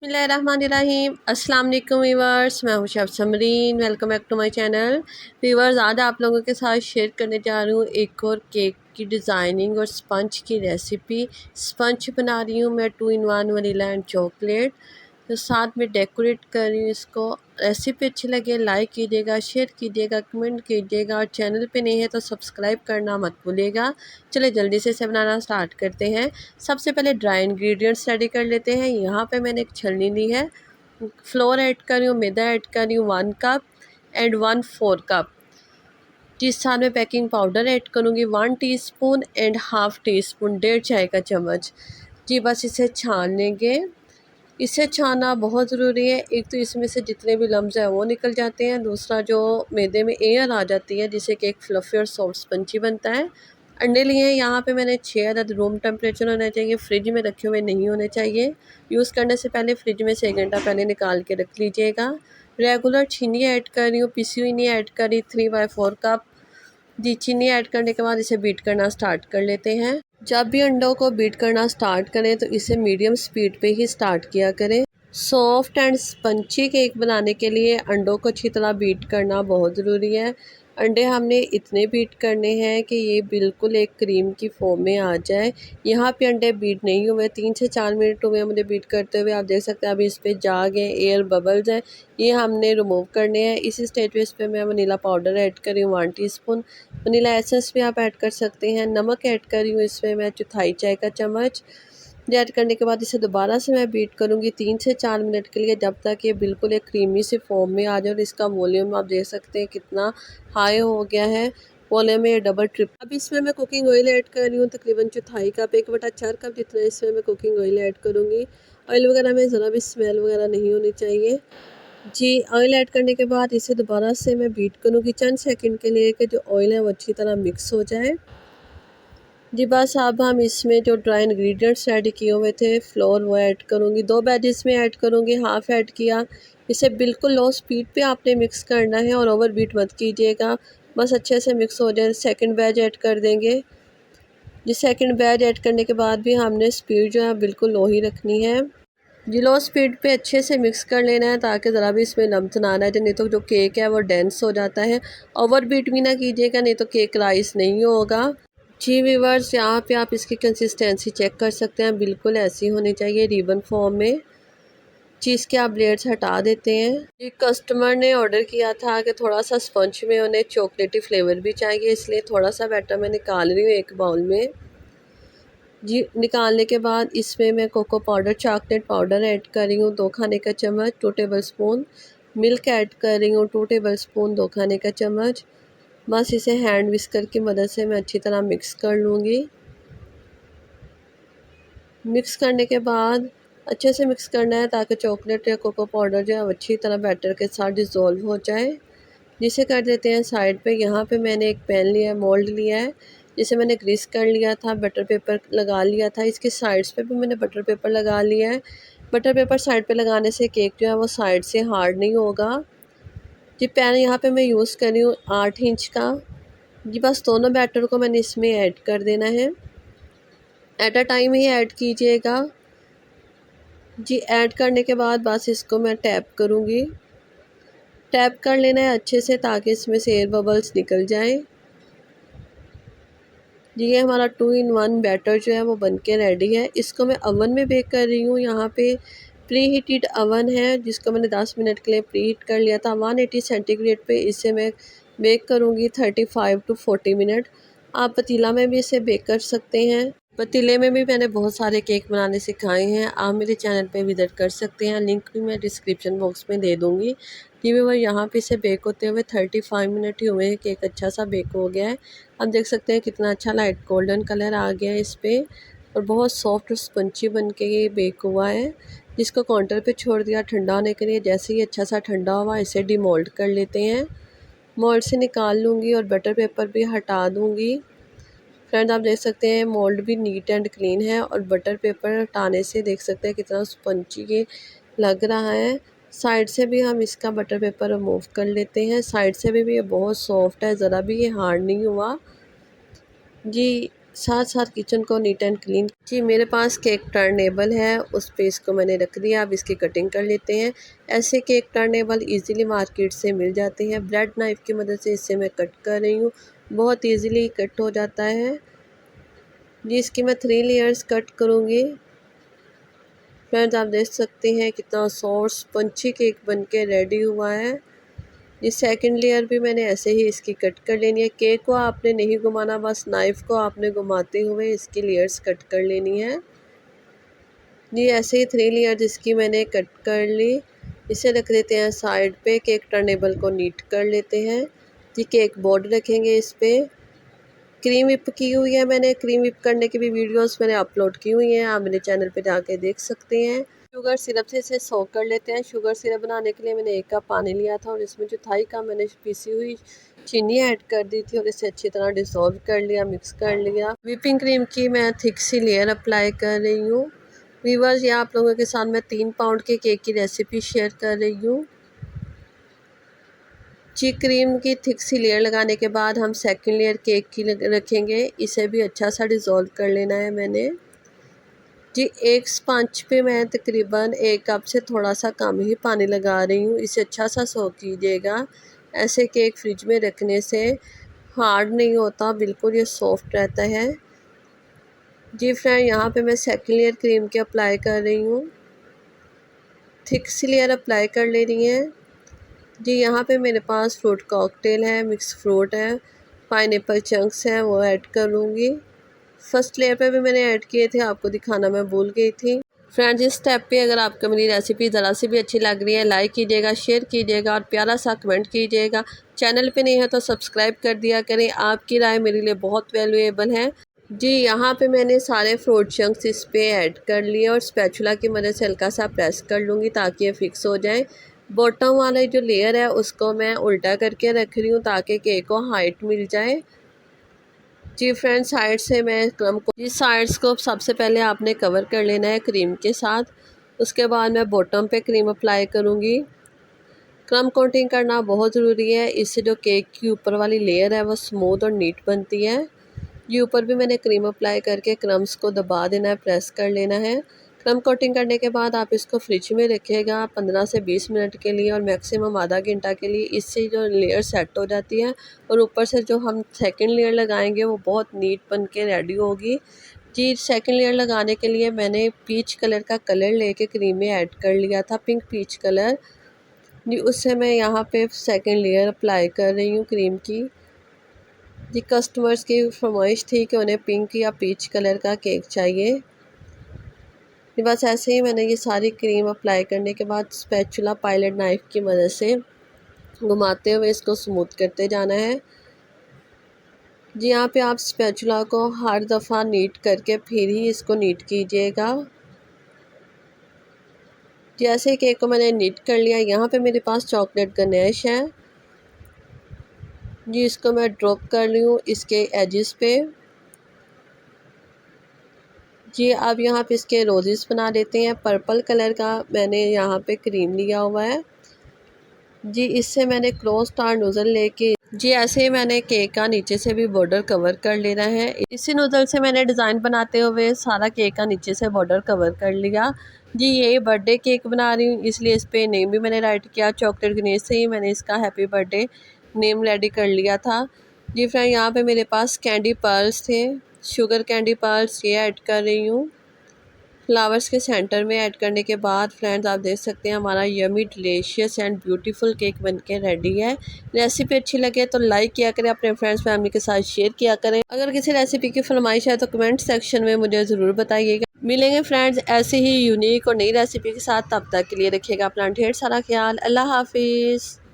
बिस्मिल्लाहिर्रहमानिर्रहीम। अस्सलाम वालेकुम व्यूअर्स, मैं हूं chef Samreen. Welcome back to my channel. Viewers, आज आप लोगों के साथ शेयर करने जा रही हूँ एक और केक की डिज़ाइनिंग और स्पंज की रेसिपी। स्पंज बना रही हूँ मैं 2 इन 1 वनीला एंड चॉकलेट, तो साथ में डेकोरेट कर रही हूँ इसको। रेसिपी अच्छी लगे लाइक कीजिएगा, शेयर कीजिएगा, कमेंट कीजिएगा और चैनल पे नहीं है तो सब्सक्राइब करना मत भूलिएगा। चलिए जल्दी से इसे बनाना स्टार्ट करते हैं। सबसे पहले ड्राई इंग्रेडिएंट्स रेडी कर लेते हैं। यहाँ पे मैंने एक छलनी ली है, फ्लोर ऐड कर रही हूँ, मैदा ऐड कर रही हूँ 1 कप एंड 1/4 कप। जिस साथ में बेकिंग पाउडर ऐड करूँगी 1 teaspoon and half tea spoon, 1.5 चाय का चम्मच। जी बस इसे छान लेंगे। इसे छानना बहुत ज़रूरी है। एक तो इसमें से जितने भी लम्स हैं वो निकल जाते हैं, दूसरा जो मैदे में एयर आ जाती है जिससे केक फ्लफ़ी और सॉफ्ट स्पंजी बनता है। अंडे लिए हैं यहाँ पे मैंने 6 अदद, रूम टेम्परेचर होना चाहिए, फ्रिज में रखे हुए नहीं होने चाहिए। यूज़ करने से पहले फ्रिज में से 1 घंटा पहले निकाल के रख लीजिएगा। रेगुलर चीनी ऐड कर रही हूँ, पिसी हुई नहीं ऐड करी, 3/4 कप। जी चीनी ऐड करने के बाद इसे बीट करना स्टार्ट कर लेते हैं। जब भी अंडों को बीट करना स्टार्ट करें तो इसे मीडियम स्पीड पे ही स्टार्ट किया करें। सॉफ्ट एंड स्पंची केक बनाने के लिए अंडों को अच्छी तरह बीट करना बहुत ज़रूरी है। अंडे हमने इतने बीट करने हैं कि ये बिल्कुल एक क्रीम की फॉर्म में आ जाए। यहाँ पे अंडे बीट नहीं हुए, 3 से 4 मिनट हुए मुझे बीट करते हुए। आप देख सकते हैं अभी इस पर जाग है, एयर बबल्स हैं, ये हमने रिमूव करने हैं। इसी स्टेज पे इस पर मैं वनीला पाउडर ऐड करी हूँ 1 टीस्पून। वनीला एसेंस भी आप ऐड कर सकते हैं। नमक ऐड करी हूँ इसमें मैं 1/4 चाय का चम्मच। ये ऐड करने के बाद इसे दोबारा से मैं बीट करूँगी 3 से 4 मिनट के लिए, जब तक ये बिल्कुल एक क्रीमी सी फॉर्म में आ जाए। और इसका वॉल्यूम आप देख सकते हैं कितना हाई हो गया है, वॉल्यूम में डबल ट्रिप। अब इसमें मैं कुकिंग ऑयल ऐड कर रही हूँ, तकरीबन 1/4 कप, 1/4 कप जितना इसमें मैं कुकिंग ऑयल ऐड करूँगी। ऑयल वगैरह में ज़रा भी स्मेल वगैरह नहीं होनी चाहिए। जी ऑयल ऐड करने के बाद इसे दोबारा से मैं बीट करूँगी चंद सेकंड के लिए कि जो ऑयल है वो अच्छी तरह मिक्स हो जाए। जी बस अब हम इसमें जो ड्राई इंग्रेडिएंट्स ऐड किए हुए थे, फ्लोर वो ऐड करूँगी, 2 बैचेस में ऐड करूँगी, हाफ़ ऐड किया। इसे बिल्कुल लो स्पीड पे आपने मिक्स करना है और ओवर बीट मत कीजिएगा, बस अच्छे से मिक्स हो जाए। सेकंड बैच ऐड कर देंगे। जी सेकंड बैच ऐड करने के बाद भी हमने स्पीड जो है बिल्कुल लो ही रखनी है। जी लो स्पीड पे अच्छे से मिक्स कर लेना है ताकि ज़रा भी इसमें लम्स ना आना है, नहीं तो जो केक है वो डेंस हो जाता है। ओवर बीट भी ना कीजिएगा, नहीं तो केक राइस नहीं होगा। जी व्यूअर्स, यहाँ पे आप इसकी कंसिस्टेंसी चेक कर सकते हैं, बिल्कुल ऐसी होनी चाहिए रिबन फॉर्म में। चीज़ के आप ब्लेड्स हटा देते हैं। जी कस्टमर ने ऑर्डर किया था कि थोड़ा सा स्पंज में उन्हें चॉकलेटी फ्लेवर भी चाहिए, इसलिए थोड़ा सा बैटर मैं निकाल रही हूँ एक बाउल में। जी निकालने के बाद इसमें मैं cocoa powder, chocolate powder add कर रही हूँ 2 खाने का चम्मच, 2 टेबल स्पून। मिल्क ऐड कर रही हूँ 2 टेबल स्पून, 2 खाने का चम्मच। बस इसे हैंड विस्कर की मदद से मैं अच्छी तरह मिक्स कर लूँगी। मिक्स करने के बाद अच्छे से मिक्स करना है ताकि चॉकलेट या कोको पाउडर जो है अच्छी तरह बैटर के साथ डिज़ोल्व हो जाए। जिसे कर देते हैं साइड पे। यहाँ पे मैंने एक पैन लिया है, मोल्ड लिया है, जिसे मैंने ग्रीस कर लिया था, बटर पेपर लगा लिया था। इसके साइड्स पे भी मैंने बटर पेपर लगा लिया है। बटर पेपर साइड पे लगाने से केक जो है वो साइड से हार्ड नहीं होगा। जी पैन यहाँ पे मैं यूज़ कर रही हूँ 8 इंच का। जी बस दोनों बैटर को मैंने इसमें ऐड कर देना है, at a time he add कीजिएगा। जी ऐड करने के बाद बस इसको मैं टैप करूँगी। टैप कर लेना है अच्छे से ताकि इसमें से एयर बबल्स निकल जाएं। जी ये हमारा 2 इन 1 बैटर जो है वो बनके रेडी है। इसको मैं अवन में बेक कर रही हूँ। यहाँ पे प्री हीटेड अवन है जिसको मैंने 10 मिनट के लिए प्री हीट कर लिया था। 180 सेंटीग्रेड पे इसे मैं बेक करूँगी 35 टू 40 मिनट। आप पतीला में भी इसे बेक कर सकते हैं। पतीले में भी मैंने बहुत सारे केक बनाने सिखाए हैं, आप मेरे चैनल पे विज़िट कर सकते हैं, लिंक भी मैं डिस्क्रिप्शन बॉक्स में दे दूँगी। जी वो यहाँ पे इसे बेक होते हुए 35 मिनट ही हुए हैं, केक अच्छा सा बेक हो गया है। आप देख सकते हैं कितना अच्छा लाइट गोल्डन कलर आ गया है इस पे और बहुत सॉफ्ट और स्पंची बन के ये बेक हुआ है। जिसको काउंटर पे छोड़ दिया ठंडा होने के लिए। जैसे ही अच्छा सा ठंडा हुआ इसे डिमोल्ड कर लेते हैं। मोल्ड से निकाल लूँगी और बटर पेपर भी हटा दूँगी। फ्रेंड्स आप देख सकते हैं मोल्ड भी नीट एंड क्लीन है और बटर पेपर हटाने से देख सकते हैं कितना स्पंजी ये लग रहा है। साइड से भी हम इसका बटर पेपर रिमूव कर लेते हैं। साइड से भी ये बहुत सॉफ्ट है, ज़रा भी ये हार्ड नहीं हुआ। जी साथ साथ किचन को नीट एंड क्लीन। जी मेरे पास केक टर्नेबल है, उस पे इसको मैंने रख दिया। अब इसकी कटिंग कर लेते हैं। ऐसे केक टर्नेबल इजीली मार्केट से मिल जाते हैं। ब्रेड नाइफ़ की मदद से इसे मैं कट कर रही हूँ, बहुत इजीली कट हो जाता है। जी इसकी मैं 3 लेयर्स कट करूँगी। फ्रेंड्स आप देख सकते हैं कितना सॉफ्ट स्पंची केक बनके रेडी हुआ है। ये सेकंड लेयर भी मैंने ऐसे ही इसकी कट कर लेनी है। केक को आपने नहीं घुमाना, बस नाइफ़ को आपने घुमाते हुए इसकी लेयर्स कट कर लेनी है। जी ऐसे ही 3 लेयर्स इसकी मैंने कट कर ली। इसे रख देते हैं साइड पे। केक टर्नेबल को नीट कर लेते हैं। जी केक बोर्ड रखेंगे इस पे। क्रीम व्हिप की हुई है मैंने। क्रीम व्हिप करने की भी वीडियोस मैंने अपलोड की हुई हैं, आप मेरे चैनल पे जाके देख सकते हैं। शुगर सिरप से इसे सोक कर लेते हैं। शुगर सिरप बनाने के लिए मैंने 1 कप पानी लिया था और इसमें जो थाई का मैंने पीसी हुई चीनी ऐड कर दी थी और इसे अच्छी तरह डिसॉल्व कर लिया, मिक्स कर लिया। व्हिपिंग क्रीम की मैं थिक सी लेयर अप्लाई कर रही हूँ। व्यूअर्स ये आप लोगों के साथ मैं 3 पाउंड के केक की रेसिपी शेयर कर रही हूँ। जी क्रीम की थिक सी लेयर लगाने के बाद हम सेकंड लेयर केक की रखेंगे। इसे भी अच्छा सा डिज़ोल्व कर लेना है मैंने। जी एक स्पंज पे मैं तकरीबन 1 कप से थोड़ा सा कम ही पानी लगा रही हूँ। इसे अच्छा सा सोक कीजिएगा। ऐसे केक फ्रिज में रखने से हार्ड नहीं होता, बिल्कुल ये सॉफ्ट रहता है। जी फ्रेंड यहाँ पे मैं सेकंड लेयर क्रीम की अप्लाई कर रही हूँ। थिक सी लेयर अप्लाई कर ले रही है। जी यहाँ पे मेरे पास फ्रूट कॉकटेल है, मिक्स फ्रूट है, पाइनएप्पल चंक्स हैं, वो ऐड करूँगी। फर्स्ट लेयर पे भी मैंने ऐड किए थे, आपको दिखाना मैं भूल गई थी। फ्रेंड्स इस स्टेप पे अगर आपको मेरी रेसिपी ज़रा सी भी अच्छी लग रही है, लाइक कीजिएगा, शेयर कीजिएगा और प्यारा सा कमेंट कीजिएगा। चैनल पे नहीं है तो सब्सक्राइब कर दिया करें, आपकी राय मेरे लिए बहुत वैल्यूएबल है। जी यहाँ पे मैंने सारे फ्रूट चंक्स इस पे ऐड कर लिए और स्पैचुला की मदद से हल्का सा प्रेस कर लूँगी ताकि ये फिक्स हो जाए। बॉटम वाला जो लेयर है उसको मैं उल्टा करके रख रही हूँ ताकि केक को हाइट मिल जाए। जी फ्रेंड्स साइड से मैं क्रम को साइड्स को सबसे पहले आपने कवर कर लेना है क्रीम के साथ। उसके बाद मैं बॉटम पे क्रीम अप्लाई करूँगी। क्रम कोटिंग करना बहुत ज़रूरी है, इससे जो केक की ऊपर वाली लेयर है वो स्मूथ और नीट बनती है। ये ऊपर भी मैंने क्रीम अप्लाई करके क्रम्स को दबा देना है, प्रेस कर लेना है। क्रम कोटिंग करने के बाद आप इसको फ्रिज में रखिएगा 15 से 20 मिनट के लिए और मैक्सिमम आधा घंटा के लिए। इससे जो लेयर सेट हो जाती है और ऊपर से जो हम सेकंड लेयर लगाएंगे वो बहुत नीट बन के रेडी होगी। जी सेकंड लेयर लगाने के लिए मैंने पीच कलर का कलर लेके क्रीम में ऐड कर लिया था, पिंक पीच कलर। जी उससे मैं यहाँ पे सेकंड लेयर अप्लाई कर रही हूँ क्रीम की। जी कस्टमर्स की फरमाइश थी कि उन्हें पिंक या पीच कलर का केक चाहिए। बस ऐसे ही मैंने ये सारी क्रीम अप्लाई करने के बाद स्पैचुला पायलट नाइफ़ की मदद से घुमाते हुए इसको स्मूथ करते जाना है। जी यहाँ पे आप स्पैचुला को हर दफ़ा नीट करके फिर ही इसको नीट कीजिएगा। जैसे केक को मैंने नीट कर लिया, यहाँ पे मेरे पास चॉकलेट गनैश है। जी इसको मैं ड्रॉप कर रही हूँ इसके एजेस पे। जी अब यहाँ पे इसके रोजेस बना लेते हैं। पर्पल कलर का मैंने यहाँ पे क्रीम लिया हुआ है। जी इससे मैंने क्रॉस स्टार नोज़ल लेके जी ऐसे ही मैंने केक का नीचे से भी बॉर्डर कवर कर लेना है। इसी नोज़ल से मैंने डिज़ाइन बनाते हुए सारा केक का नीचे से बॉर्डर कवर कर लिया। जी ये बर्थडे केक बना रही हूँ इसलिए इस पर नेम भी मैंने राइट किया। चॉकलेट गणेश से ही मैंने इसका हैप्पी बर्थडे नेम रेडी कर लिया था। जी फ्रेंड यहाँ पे मेरे पास कैंडी पर्ल्स थे, शुगर कैंडी पर्ल्स ये ऐड कर रही हूँ। फ्लावर्स के सेंटर में ऐड करने के बाद फ्रेंड्स आप देख सकते हैं हमारा yummy delicious and beautiful cake बनके रेडी है। रेसिपी अच्छी लगे तो लाइक किया करें, अपने फ्रेंड्स फैमिली के साथ शेयर किया करें। अगर किसी रेसिपी की फरमाइश है तो कमेंट सेक्शन में मुझे ज़रूर बताइएगा। मिलेंगे फ्रेंड्स ऐसे ही यूनिक और नई रेसिपी के साथ, तब तक के लिए रखिएगा अपना ढेर सारा ख्याल। अल्लाह हाफिज़।